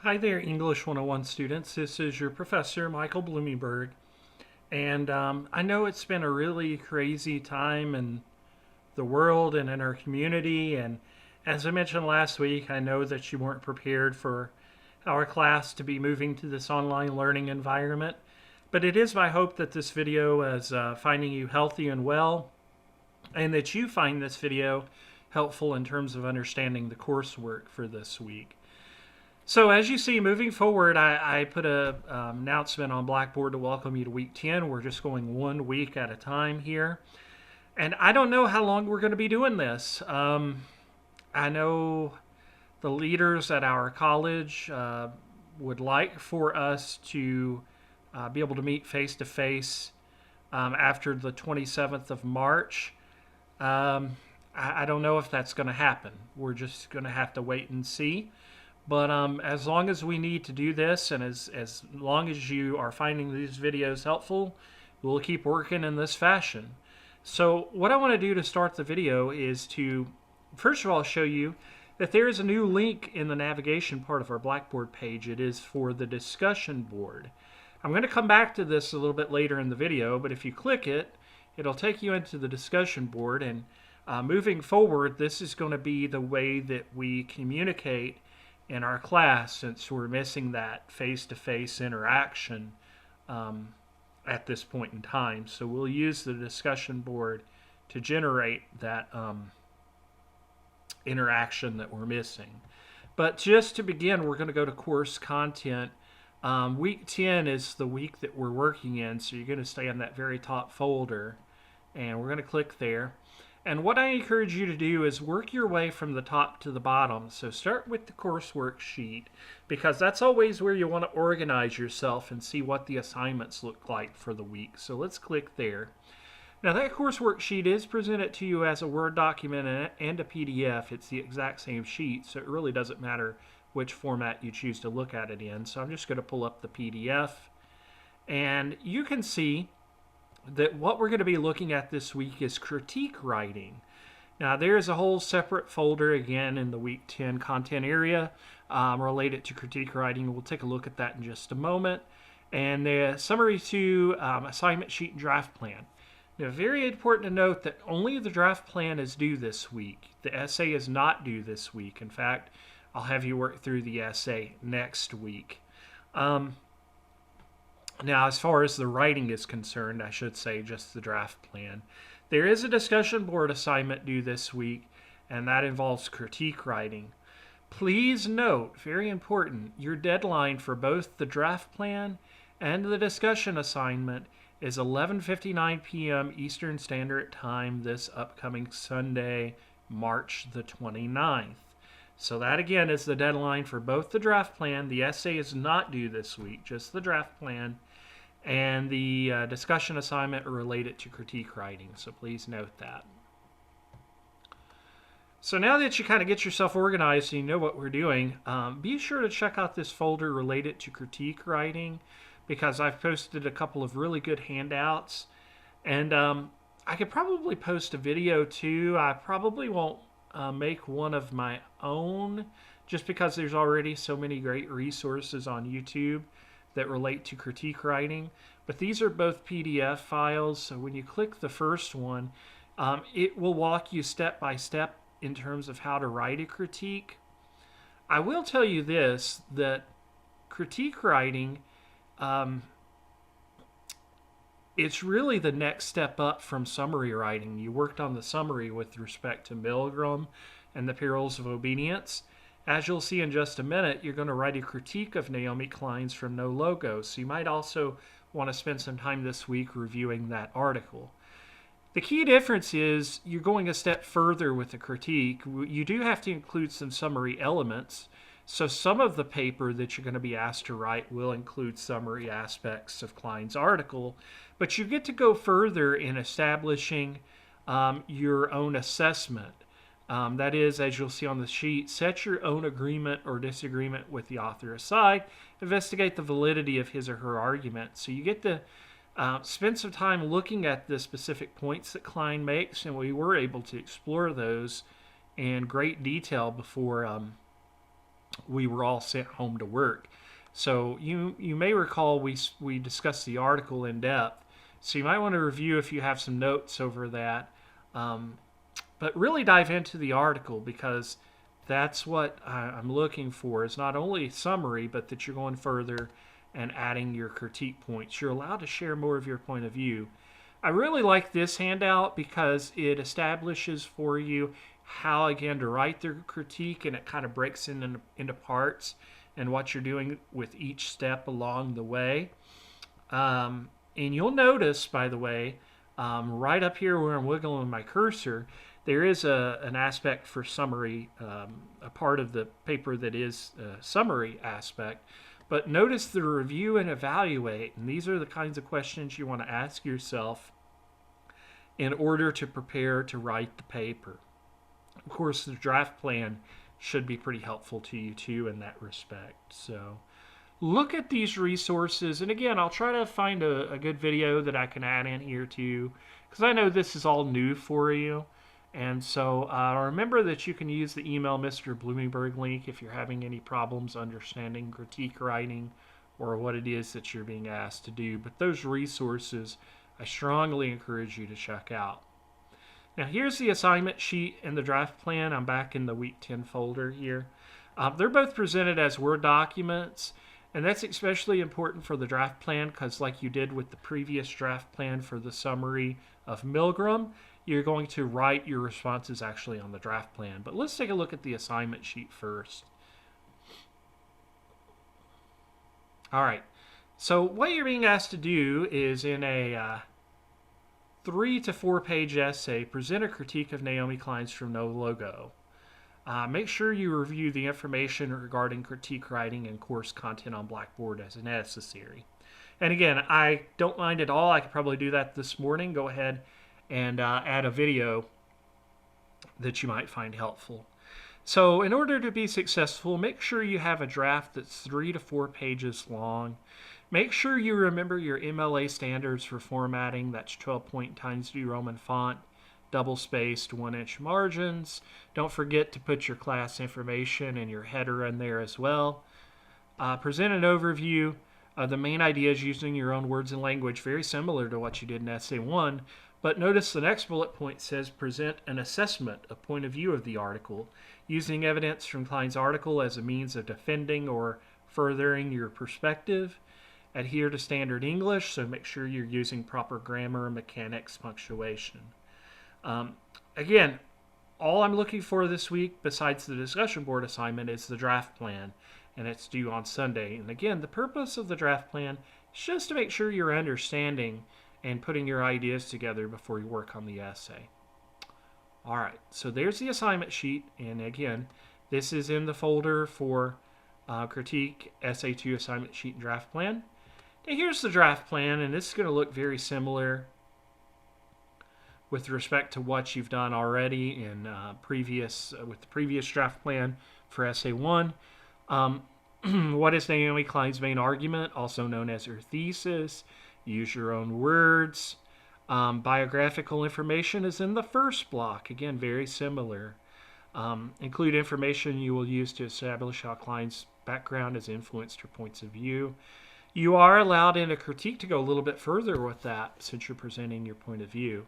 Hi there, English 101 students. This is your professor, Michael Bloomingberg. And I know it's been a really crazy time in the world and in our community. And as I mentioned last week, I know that you weren't prepared for our class to be moving to this online learning environment. But it is my hope that this video is finding you healthy and well, and that you find this video helpful in terms of understanding the coursework for this week. So as you see, moving forward, I put a announcement on Blackboard to welcome you to week 10. We're just going 1 week at a time here. And I don't know how long we're going to be doing this. I know the leaders at our college would like for us to be able to meet face-to-face after the 27th of March. I don't know if that's going to happen. We're just going to have to wait and see. But as long as we need to do this, and as long as you are finding these videos helpful, we'll keep working in this fashion. So what I want to do to start the video is to, first of all, show you that there is a new link in the navigation part of our Blackboard page. It is for the discussion board. I'm going to come back to this a little bit later in the video, but if you click it, it'll take you into the discussion board. And moving forward, this is going to be the way that we communicate in our class, since we're missing that face-to-face interaction at this point in time. So we'll use the discussion board to generate that interaction that we're missing. But just to begin, we're going to go to course content. Week 10 is the week that we're working in, so you're going to stay in that very top folder, and we're going to click there. And what I encourage you to do is work your way from the top to the bottom. So start with the course worksheet, because that's always where you want to organize yourself and see what the assignments look like for the week. So let's click there. Now that course worksheet is presented to you as a Word document and a PDF. It's the exact same sheet, so it really doesn't matter which format you choose to look at it in. So I'm just going to pull up the PDF, and you can see that what we're going to be looking at this week is critique writing. Now there is a whole separate folder again in the week 10 content area related to critique writing. We'll take a look at that in just a moment. And the summary 2, assignment sheet and draft plan. Now very important to note that only the draft plan is due this week. The essay is not due this week. In fact, I'll have you work through the essay next week. Now, as far as the writing is concerned, I should say just the draft plan. There is a discussion board assignment due this week, and that involves critique writing. Please note, very important, your deadline for both the draft plan and the discussion assignment is 11:59 p.m. Eastern Standard Time this upcoming Sunday, March the 29th. So that again is the deadline for both the draft plan. The essay is not due this week, just the draft plan, and the discussion assignment are related to critique writing. So please note that. So now that you kind of get yourself organized and you know what we're doing, be sure to check out this folder related to critique writing, because I've posted a couple of really good handouts. And I could probably post a video too. I probably won't make one of my own, just because there's already so many great resources on YouTube that relate to critique writing. But these are both PDF files, so when you click the first one, it will walk you step by step in terms of how to write a critique. I will tell you this, that critique writing, it's really the next step up from summary writing. You worked on the summary with respect to Milgram and the Perils of Obedience. As you'll see in just a minute, you're going to write a critique of Naomi Klein's From No Logo. So you might also want to spend some time this week reviewing that article. The key difference is you're going a step further with the critique. You do have to include some summary elements. So some of the paper that you're going to be asked to write will include summary aspects of Klein's article, but you get to go further in establishing your own assessment. That is, as you'll see on the sheet, set your own agreement or disagreement with the author aside, investigate the validity of his or her argument. So you get to spend some time looking at the specific points that Klein makes, and we were able to explore those in great detail before we were all sent home to work. So you may recall we discussed the article in depth. So you might want to review if you have some notes over that. Um, but really dive into the article, because that's what I'm looking for, is not only a summary, but that you're going further and adding your critique points. You're allowed to share more of your point of view. I really like this handout because it establishes for you how, again, to write the critique, and it kind of breaks it into parts and what you're doing with each step along the way. And you'll notice, by the way, right up here where I'm wiggling my cursor, there is an aspect for summary, a part of the paper that is a summary aspect. But notice the review and evaluate, and these are the kinds of questions you want to ask yourself in order to prepare to write the paper. Of course, the draft plan should be pretty helpful to you too in that respect. So look at these resources, and again, I'll try to find a good video that I can add in here too, because I know this is all new for you. And so remember that you can use the email Mr. Bloomingberg link if you're having any problems understanding critique writing or what it is that you're being asked to do. But those resources, I strongly encourage you to check out. Now here's the assignment sheet and the draft plan. I'm back in the week 10 folder here. They're both presented as Word documents, and that's especially important for the draft plan because, like you did with the previous draft plan for the summary of Milgram, you're going to write your responses actually on the draft plan. But let's take a look at the assignment sheet first. All right, so what you're being asked to do is, in a 3 to 4 page essay, present a critique of Naomi Klein's From No Logo. Make sure you review the information regarding critique writing and course content on Blackboard as necessary. And again, I don't mind at all. I could probably do that this morning. Go ahead and add a video that you might find helpful. So in order to be successful, make sure you have a draft that's 3 to 4 pages long. Make sure you remember your MLA standards for formatting. That's 12-point Times New Roman font, double-spaced 1-inch margins. Don't forget to put your class information and your header in there as well. Present an overview of the main ideas using your own words and language, very similar to what you did in Essay 1. But notice the next bullet point says present an assessment, a point of view of the article, using evidence from Klein's article as a means of defending or furthering your perspective. Adhere to standard English, so make sure you're using proper grammar, mechanics, punctuation. Again, all I'm looking for this week, besides the discussion board assignment, is the draft plan, and it's due on Sunday. And again, the purpose of the draft plan is just to make sure you're understanding and putting your ideas together before you work on the essay. All right, so there's the assignment sheet, and again, this is in the folder for critique, essay 2, assignment sheet, and draft plan. Now here's the draft plan, and this is going to look very similar with respect to what you've done already in with the previous draft plan for Essay 1. What is Naomi Klein's main argument, also known as her thesis? Use your own words. Biographical information is in the first block. Again, very similar. Include information you will use to establish how Klein's background has influenced her points of view. You are allowed in a critique to go a little bit further with that since you're presenting your point of view.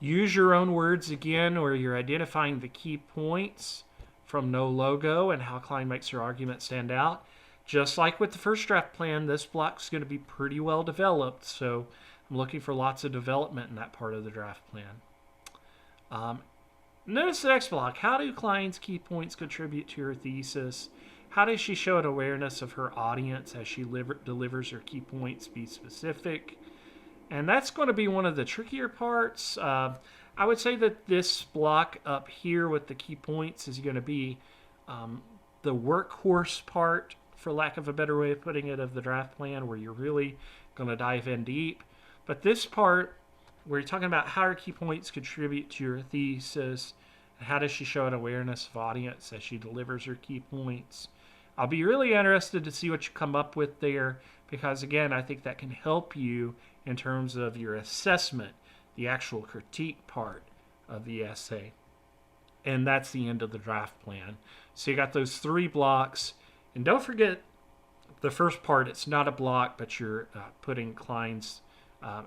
Use your own words again, where you're identifying the key points from No Logo and how Klein makes her argument stand out. Just like with the first draft plan, this block's going to be pretty well developed, so I'm looking for lots of development in that part of the draft plan. Notice the next block. How do Klein's key points contribute to her thesis? How does she show an awareness of her audience as she delivers her key points? Be specific. And that's going to be one of the trickier parts. I would say that this block up here with the key points is going to be the workhorse part, for lack of a better way of putting it, of the draft plan, where you're really going to dive in deep. But this part, where you're talking about how her key points contribute to your thesis, and how does she show an awareness of audience as she delivers her key points, I'll be really interested to see what you come up with there, because again, I think that can help you in terms of your assessment, the actual critique part of the essay. and that's the end of the draft plan. So you got those 3 blocks, and don't forget the first part. It's not a block, but you're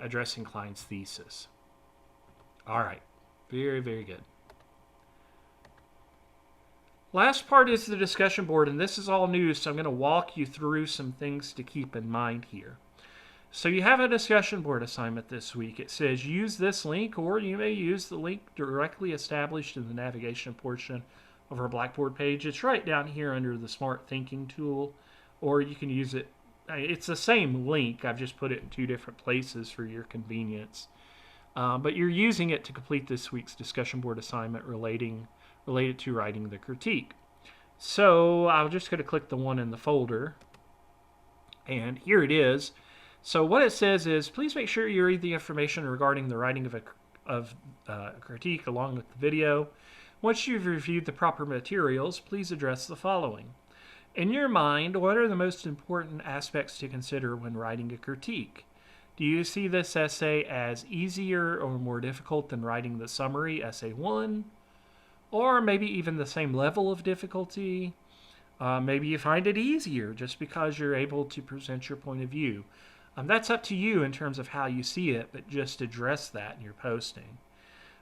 addressing Klein's thesis. All right, very, very good. Last part is the discussion board, and this is all new, so I'm going to walk you through some things to keep in mind here. So you have a discussion board assignment this week. It says use this link, or you may use the link directly established in the navigation portion of our Blackboard page. It's right down here under the Smart Thinking tool, or you can use it. It's the same link. I've just put it in 2 different places for your convenience. But you're using it to complete this week's discussion board assignment related to writing the critique. So I'm just going to click the one in the folder, and here it is. So what it says is, please make sure you read the information regarding the writing of a critique along with the video. Once you've reviewed the proper materials, please address the following. In your mind, what are the most important aspects to consider when writing a critique? Do you see this essay as easier or more difficult than writing the summary, Essay 1? Or maybe even the same level of difficulty? Maybe you find it easier just because you're able to present your point of view. That's up to you in terms of how you see it, but just address that in your posting.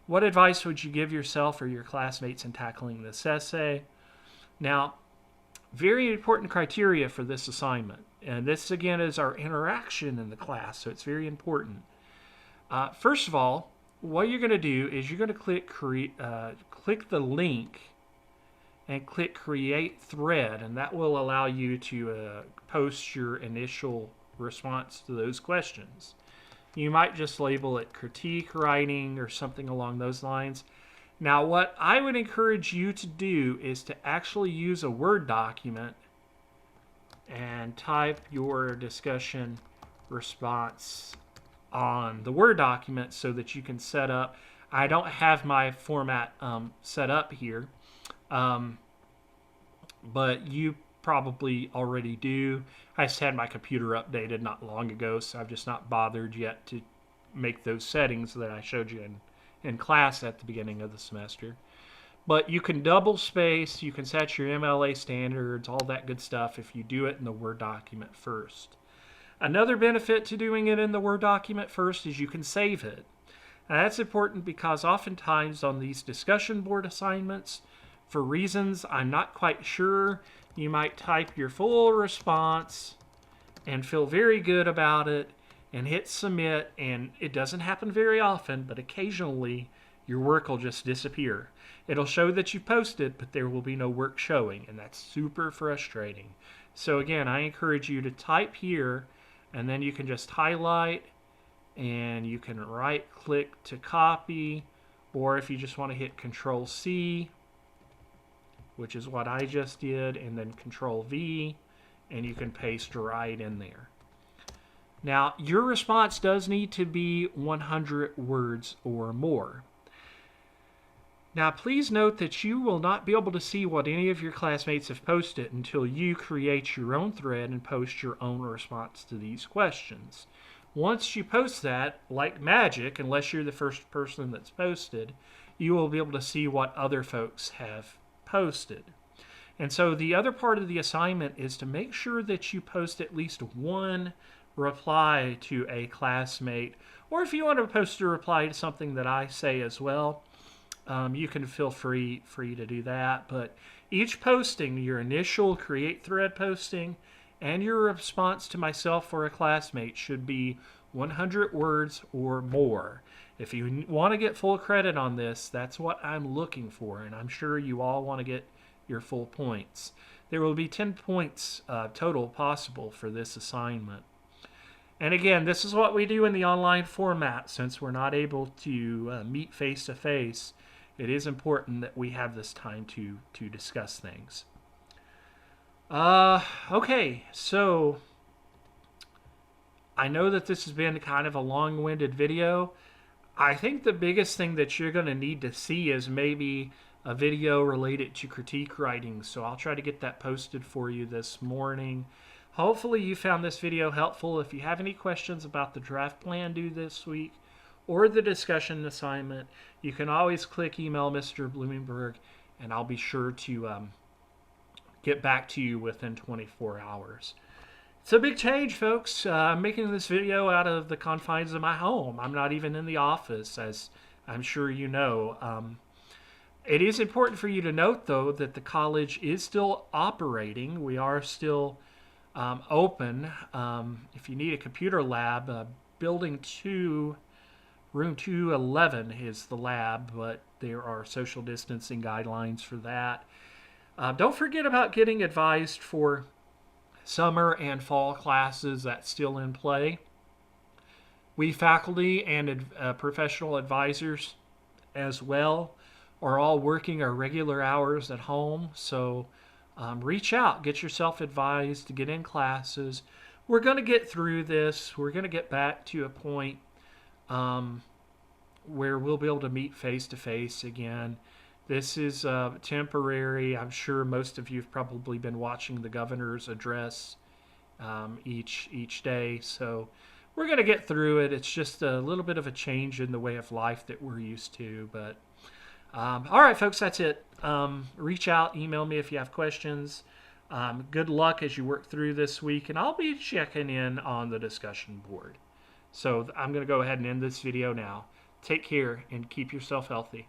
What advice would you give yourself or your classmates in tackling this essay? Now, very important criteria for this assignment. And this, again, is our interaction in the class, so it's very important. First of all, what you're going to do is you're going to click the link and click Create Thread, and that will allow you to post your initial response to those questions. You might just label it critique writing or something along those lines. Now, what I would encourage you to do is to actually use a Word document and type your discussion response on the Word document so that you can set up. I don't have my format set up here, but you probably already do. I just had my computer updated not long ago, so I've just not bothered yet to make those settings that I showed you in class at the beginning of the semester. But you can double space, you can set your MLA standards, all that good stuff if you do it in the Word document first. Another benefit to doing it in the Word document first is you can save it. Now, that's important because oftentimes on these discussion board assignments, for reasons I'm not quite sure, you might type your full response and feel very good about it and hit submit, and it doesn't happen very often, but occasionally your work will just disappear. It'll show that you posted, but there will be no work showing, and that's super frustrating. So again, I encourage you to type here, and then you can just highlight, and you can right-click to copy, or if you just want to hit Control-C, which is what I just did, and then Control-V, and you can paste right in there. Now, your response does need to be 100 words or more. Now, please note that you will not be able to see what any of your classmates have posted until you create your own thread and post your own response to these questions. Once you post that, like magic, unless you're the first person that's posted, you will be able to see what other folks have posted. And so the other part of the assignment is to make sure that you post at least one reply to a classmate, or if you want to post a reply to something that I say as well, you can feel free to do that. But each posting, your initial create thread posting and your response to myself or a classmate, should be 100 words or more. If you want to get full credit on this, that's what I'm looking for, and I'm sure you all want to get your full points. There will be 10 points total possible for this assignment. And again, this is what we do in the online format. Since we're not able to meet face-to-face, it is important that we have this time to discuss things. Okay, so I know that this has been kind of a long-winded video. I think the biggest thing that you're going to need to see is maybe a video related to critique writing. So I'll try to get that posted for you this morning. Hopefully you found this video helpful. If you have any questions about the draft plan due this week or the discussion assignment, you can always click email Mr. Blumenberg, and I'll be sure to get back to you within 24 hours. It's a big change, folks. I'm making this video out of the confines of my home. I'm not even in the office, as I'm sure you know. It is important for you to note, though, that the college is still operating. We are still open. If you need a computer lab, Building 2, Room 211 is the lab, but there are social distancing guidelines for that. Don't forget about getting advised for summer and fall classes. That's still in play. We faculty and professional advisors as well are all working our regular hours at home. So reach out, get yourself advised to get in classes. We're going to get through this. We're going to get back to a point where we'll be able to meet face to face again. This is temporary. I'm sure most of you have probably been watching the governor's address each day. So we're going to get through it. It's just a little bit of a change in the way of life that we're used to. But all right, folks, that's it. Reach out, email me if you have questions. Good luck as you work through this week, and I'll be checking in on the discussion board. So I'm going to go ahead and end this video now. Take care and keep yourself healthy.